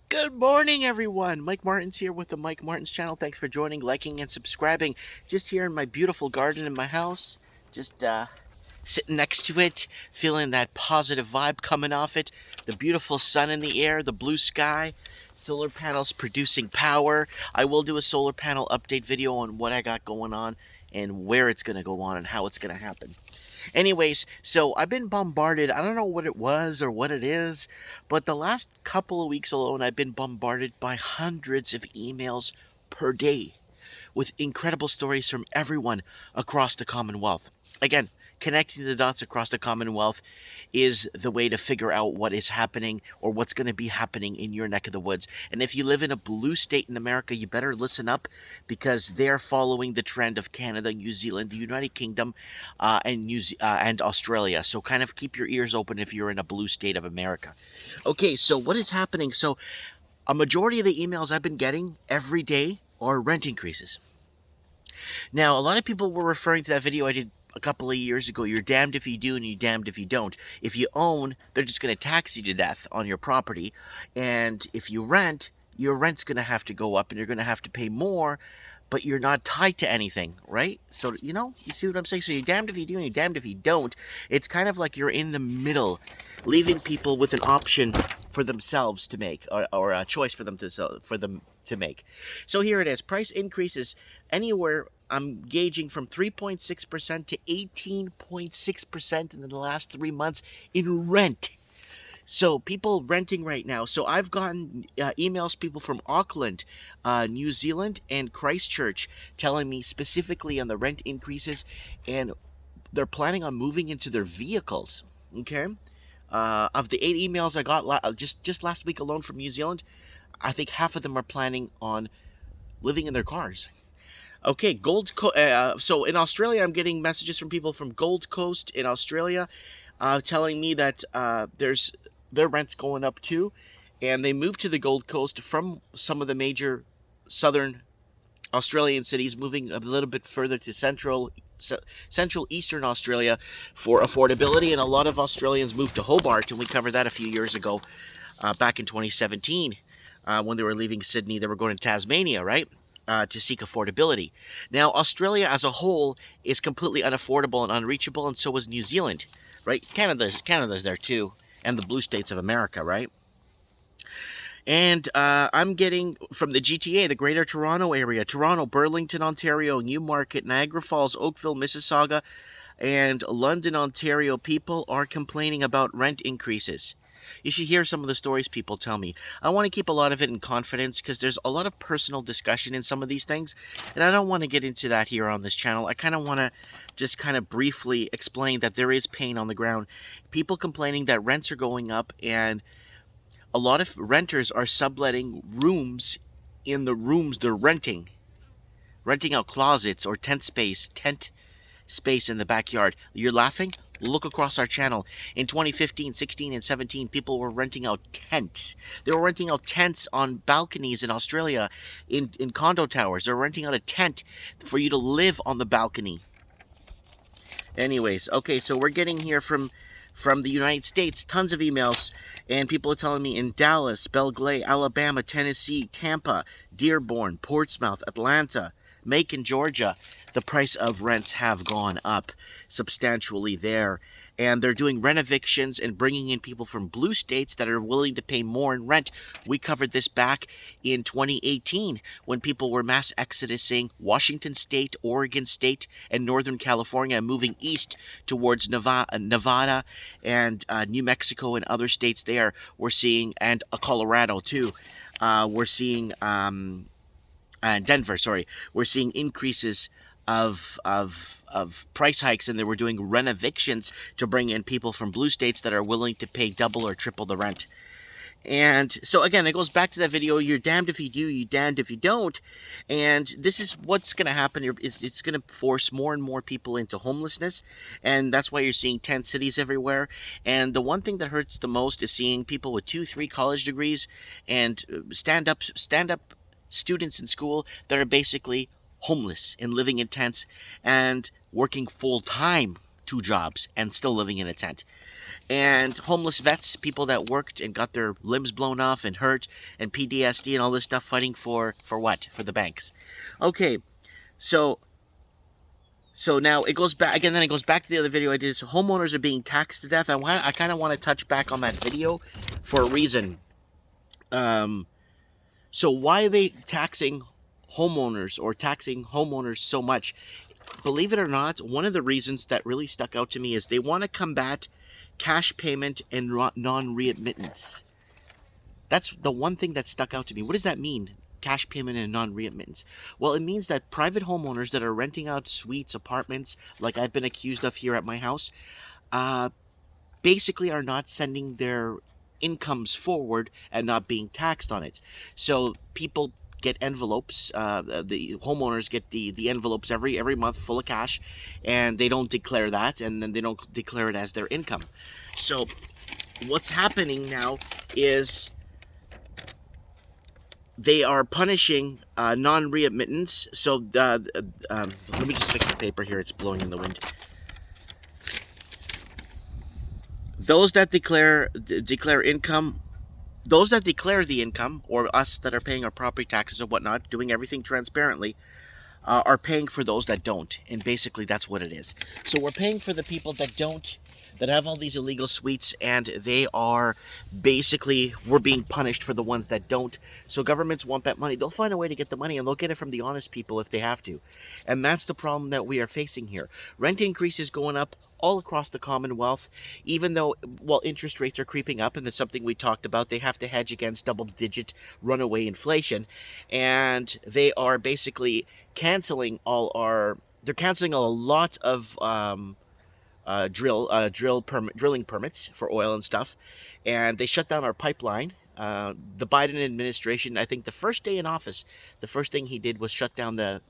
Good morning, everyone. Mike Martin's here with the Mike Martin's channel. Thanks for joining, liking, and subscribing. Just here in my beautiful garden in my house. Just sitting next to it, feeling that positive vibe coming off it. The beautiful sun in the air, the blue sky, solar panels producing power. I will do a solar panel update video on what I got going on and where it's going to go on and how it's going to happen. Anyways, so I've been bombarded. I don't know what it was or what it is, but the last couple of weeks alone, I've been bombarded by hundreds of emails per day with incredible stories from everyone across the Commonwealth. Again, connecting the dots across the Commonwealth is the way to figure out what is happening or what's going to be happening in your neck of the woods. And if you live in a blue state in America, you better listen up because they're following the trend of Canada, New Zealand, the United Kingdom, and Australia. So kind of keep your ears open if you're in a blue state of America. Okay, so what is happening? So a majority of the emails I've been getting every day are rent increases. Now, a lot of people were referring to that video I did a couple of years ago. You're damned if you do and you're damned if you don't. If you own, they're just going to tax you to death on your property. And if you rent, your rent's going to have to go up and you're going to have to pay more, but you're not tied to anything, right? So, you see what I'm saying? So you're damned if you do and you're damned if you don't. It's kind of like you're in the middle, leaving people with an option for themselves to make, or a choice for them to make. So here it is. Price increases anywhere. I'm gauging from 3.6% to 18.6% in the last 3 months in rent. So people renting right now. So I've gotten emails, people from Auckland, New Zealand, and Christchurch telling me specifically on the rent increases, and they're planning on moving into their vehicles. Okay, of the 8 emails I got just last week alone from New Zealand, I think half of them are planning on living in their cars. Okay, so in Australia, I'm getting messages from people from Gold Coast in Australia, telling me that their rent's going up too, and they moved to the Gold Coast from some of the major southern Australian cities, moving a little bit further to central eastern Australia for affordability, and a lot of Australians moved to Hobart, and we covered that a few years ago, back in 2017, when they were leaving Sydney. They were going to Tasmania, right? To seek affordability. Now, Australia as a whole is completely unaffordable and unreachable, and so is New Zealand, right? Canada's there too, and the blue states of America, right? And I'm getting from the GTA, the Greater Toronto Area, Toronto, Burlington, Ontario, Newmarket, Niagara Falls, Oakville, Mississauga, and London, Ontario. People are complaining about rent increases. You should hear some of the stories people tell me. I want to keep a lot of it in confidence because there's a lot of personal discussion in some of these things, and I don't want to get into that here on this channel. I kind of want to just kind of briefly explain that there is pain on the ground. People complaining that rents are going up, and a lot of renters are subletting rooms in the rooms they're renting out closets or tent space in the backyard. You're laughing? Look across our channel. In 2015, 16, and 17, people were renting out tents. They were renting out tents on balconies in Australia, in condo towers. They're renting out a tent for you to live on the balcony. Anyways, okay, so we're getting here from the United States, tons of emails, and people are telling me in Dallas, Belgrade, Alabama, Tennessee, Tampa, Dearborn, Portsmouth, Atlanta, Macon, Georgia, the price of rents have gone up substantially there. And they're doing renovictions and bringing in people from blue states that are willing to pay more in rent. We covered this back in 2018 when people were mass exodusing Washington State, Oregon State, and Northern California, moving east towards Nevada and New Mexico and other states there. We're seeing, and Colorado too. We're seeing, Denver, sorry. We're seeing increases of price hikes, and they were doing renovictions to bring in people from blue states that are willing to pay double or triple the rent. And so again, it goes back to that video, you're damned if you do, you're damned if you don't. And this is what's going to happen. It's going to force more and more people into homelessness, and that's why you're seeing tent cities everywhere. And the one thing that hurts the most is seeing people with 2-3 college degrees and stand-up students in school that are basically homeless and living in tents and working full-time 2 jobs and still living in a tent. And homeless vets, people that worked and got their limbs blown off and hurt, and PTSD and all this stuff, fighting for what? For the banks. Okay, so now it goes back again. Then it goes back to the other video I did. So homeowners are being taxed to death. I kind of want to touch back on that video for a reason. So why are they taxing homeowners or taxing homeowners so much? Believe it or not, one of the reasons that really stuck out to me is they want to combat cash payment and non-readmittance. That's the one thing that stuck out to me. What does that mean? Cash payment and non-readmittance. Well, it means that private homeowners that are renting out suites, apartments, like I've been accused of here at my house, basically are not sending their incomes forward and not being taxed on it. So people get envelopes, the homeowners get the envelopes every month full of cash, and they don't declare that, and then they don't declare it as their income. So what's happening now is they are punishing non-readmittance. So let me just fix the paper here, it's blowing in the wind. Those that declare income, those that declare the income, or us that are paying our property taxes or whatnot, doing everything transparently, are paying for those that don't. And basically that's what it is. So we're paying for the people that don't, that have all these illegal suites, and they are basically, we're being punished for the ones that don't. So governments want that money. They'll find a way to get the money, and they'll get it from the honest people if they have to. And that's the problem that we are facing here. Rent increases going up all across the Commonwealth, even though, well, interest rates are creeping up, and that's something we talked about. They have to hedge against double-digit runaway inflation, and they are basically canceling they're canceling a lot of drilling permits for oil and stuff, and they shut down our pipeline. The Biden administration, I think the first day in office, the first thing he did was shut down the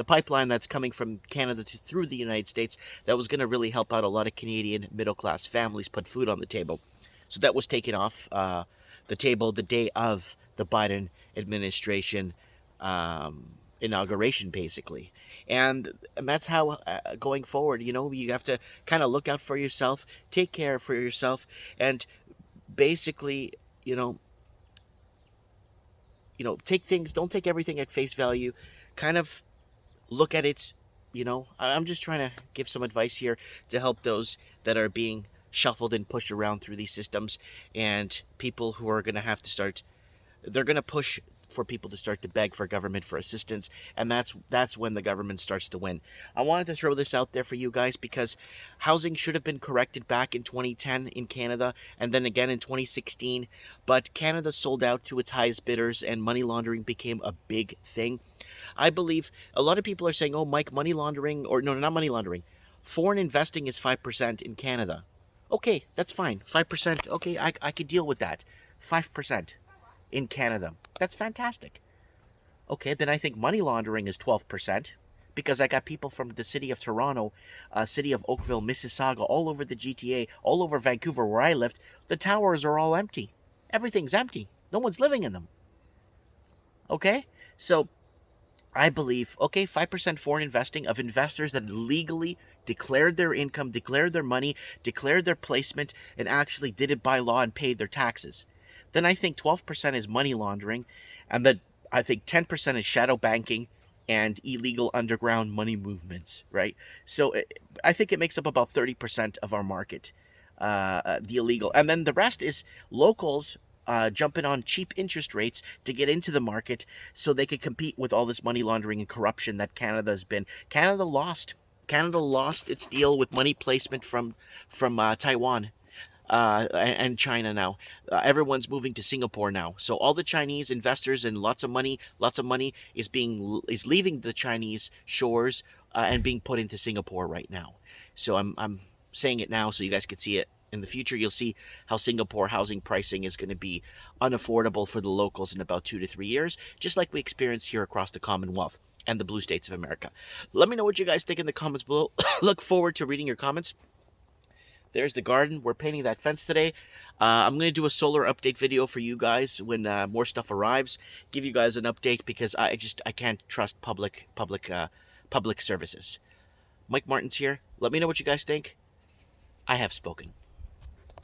pipeline that's coming from Canada through the United States. That was going to really help out a lot of Canadian middle class families, put food on the table. So that was taken off the table the day of the Biden administration inauguration, basically. And that's how going forward, you have to kind of look out for yourself, take care for yourself, and basically, don't take everything at face value. Kind of look at it. I'm just trying to give some advice here to help those that are being shuffled and pushed around through these systems, and people who are going to have to start, they're going to push for people to start to beg for government for assistance, and that's when the government starts to win. I wanted to throw this out there for you guys because housing should have been corrected back in 2010 in Canada, and then again in 2016, but Canada sold out to its highest bidders, and money laundering became a big thing. I believe a lot of people are saying, oh, Mike, money laundering, or no, not money laundering, foreign investing is 5% in Canada. Okay, that's fine. 5%, okay, I could deal with that. 5% in Canada. That's fantastic. Okay, then I think money laundering is 12%, because I got people from the city of Toronto, city of Oakville, Mississauga, all over the GTA, all over Vancouver where I lived. The towers are all empty. Everything's empty. No one's living in them. Okay? So I believe, 5% foreign investing of investors that legally declared their income, declared their money, declared their placement, and actually did it by law and paid their taxes. Then I think 12% is money laundering, and then I think 10% is shadow banking and illegal underground money movements, right? So I think it makes up about 30% of our market, the illegal. And then the rest is locals jumping on cheap interest rates to get into the market so they could compete with all this money laundering and corruption that Canada has been. Canada lost its deal with money placement from Taiwan. And China now. Everyone's moving to Singapore now. So all the Chinese investors and lots of money is leaving the Chinese shores and being put into Singapore right now. So I'm saying it now so you guys can see it. In the future, you'll see how Singapore housing pricing is going to be unaffordable for the locals in about 2 to 3 years, just like we experienced here across the Commonwealth and the blue states of America. Let me know what you guys think in the comments below. Look forward to reading your comments. There's the garden. We're painting that fence today. I'm going to do a solar update video for you guys when more stuff arrives. Give you guys an update because I can't trust public services. Mike Martins here. Let me know what you guys think. I have spoken.